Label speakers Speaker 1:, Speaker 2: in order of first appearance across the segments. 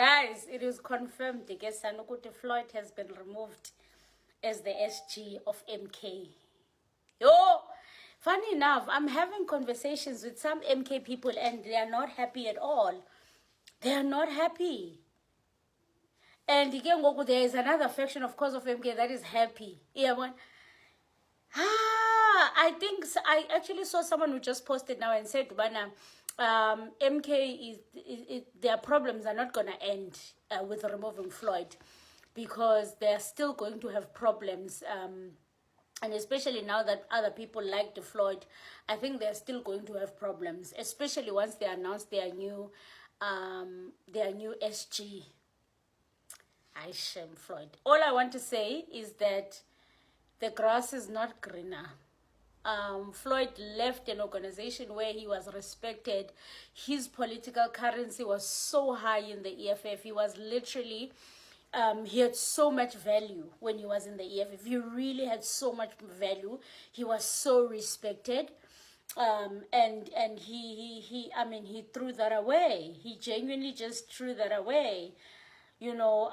Speaker 1: Guys, it is confirmed that Floyd has been removed as the SG of MK. Yo, funny enough, I'm having conversations with some MK people and they are not happy at all. They are not happy. And again, there is another faction, of course, of MK that is happy. Yeah, one. I actually saw someone who just posted now and said, MK their problems are not going to end with removing Floyd, because they're still going to have problems. And especially now that other people like the Floyd, I think they're still going to have problems, especially once they announce their new SG. I shame Floyd. All I want to say is that the grass is not greener. Floyd left an organization where he was respected. His political currency was so high in the EFF. He was literally, he had so much value when he was in the EFF. He really had so much value. He was so respected. And he threw that away. He genuinely just threw that away. You know,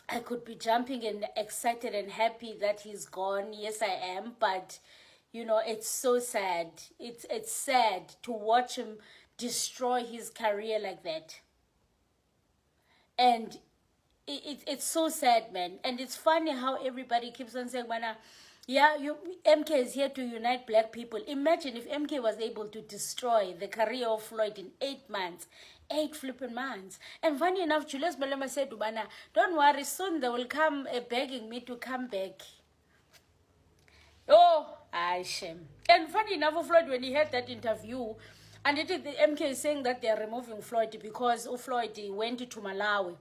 Speaker 1: I could be jumping and excited and happy that he's gone. Yes, I am. But, you know, it's so sad. It's sad to watch him destroy his career like that. And it's so sad, man. And it's funny how everybody keeps on saying, yeah, MK is here to unite black people. Imagine if MK was able to destroy the career of Floyd in 8 months. 8 flipping months. And funny enough, Julius Malema said, don't worry, soon they will come begging me to come back. Oh, I shame. And funny enough, Floyd, when he had that interview, and the MK is saying that they are removing Floyd because Floyd went to Malawi.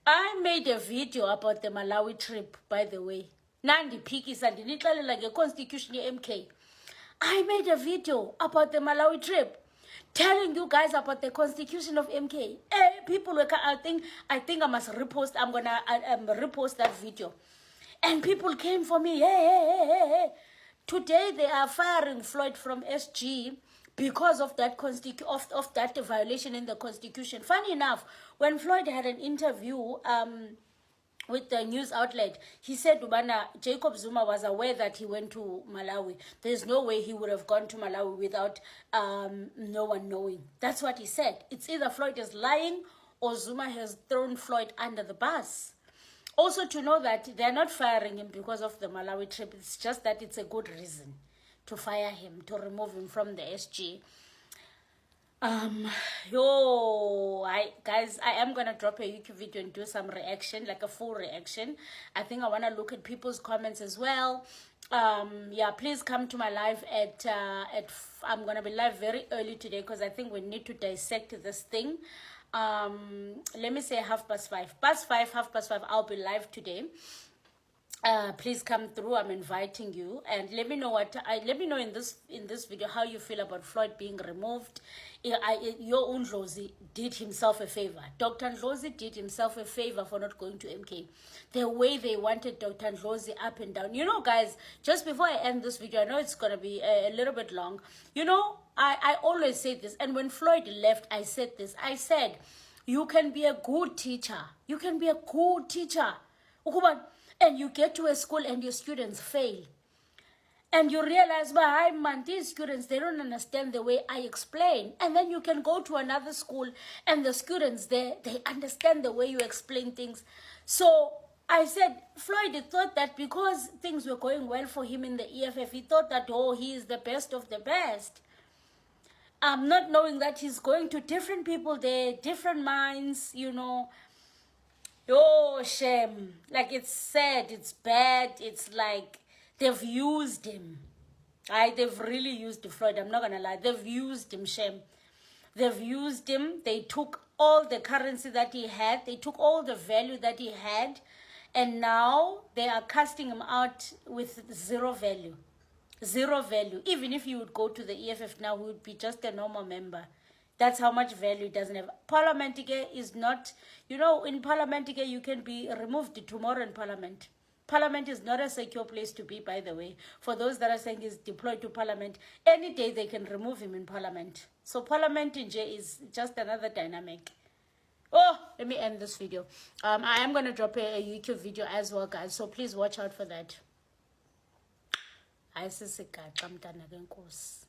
Speaker 1: I made a video about the Malawi trip, by the way. Nandi Pikis and like a constitution MK. I made a video about the Malawi trip, telling you guys about the constitution of MK. People were, I think I must repost. I'm gonna repost that video, and people came for me. Hey. Today they are firing Floyd from SG because of that of that violation in the constitution. Funny enough, when Floyd had an interview with the news outlet, he said Jacob Zuma was aware that he went to Malawi. There's no way he would have gone to Malawi without no one knowing. That's what he said. It's either Floyd is lying or Zuma has thrown Floyd under the bus. Also to know that they're not firing him because of the Malawi trip. It's just that it's a good reason to fire him, to remove him from the SG. Guys, I am gonna drop a YouTube video and do some reaction, like a full reaction. I think I want to look at people's comments as well. Yeah, please come to my live at I'm gonna be live very early today because I think we need to dissect this thing. Let me say 5:30 I'll be live today. Please come through. I'm inviting you, and let me know let me know in this video how you feel about Floyd being removed. Your own Ndlozi did himself a favor. Dr. Ndlozi did himself a favor for not going to MK. The way they wanted Dr. Ndlozi up and down. You know, guys, just before I end this video, I know it's gonna be a little bit long. You know, I always say this, and when Floyd left, I said this. I said, you can be a good teacher. You can be a good teacher. Ukuba, and you get to a school and your students fail. And you realize, these students, they don't understand the way I explain. And then you can go to another school and the students there, they understand the way you explain things. So I said, Floyd thought that because things were going well for him in the EFF, he thought that, he is the best of the best. Not knowing that he's going to different people there, different minds, you know. Shame. Like, it's sad, it's bad, it's like they've used him. They've really used Floyd, I'm not gonna lie. They've used him, shame. They've used him. They took all the currency that he had. They took all the value that he had. And now they are casting him out with zero value. Zero value. Even if he would go to the EFF now, he would be just a normal member. That's how much value it doesn't have. Parliament is not, you know, in Parliament you can be removed tomorrow in Parliament. Parliament is not a secure place to be, by the way. For those that are saying he's deployed to Parliament, any day they can remove him in Parliament. So Parliament in J is just another dynamic. Oh, let me end this video. I am going to drop a YouTube video as well, guys, so please watch out for that. Ayisisigaxa mntana kenkosi.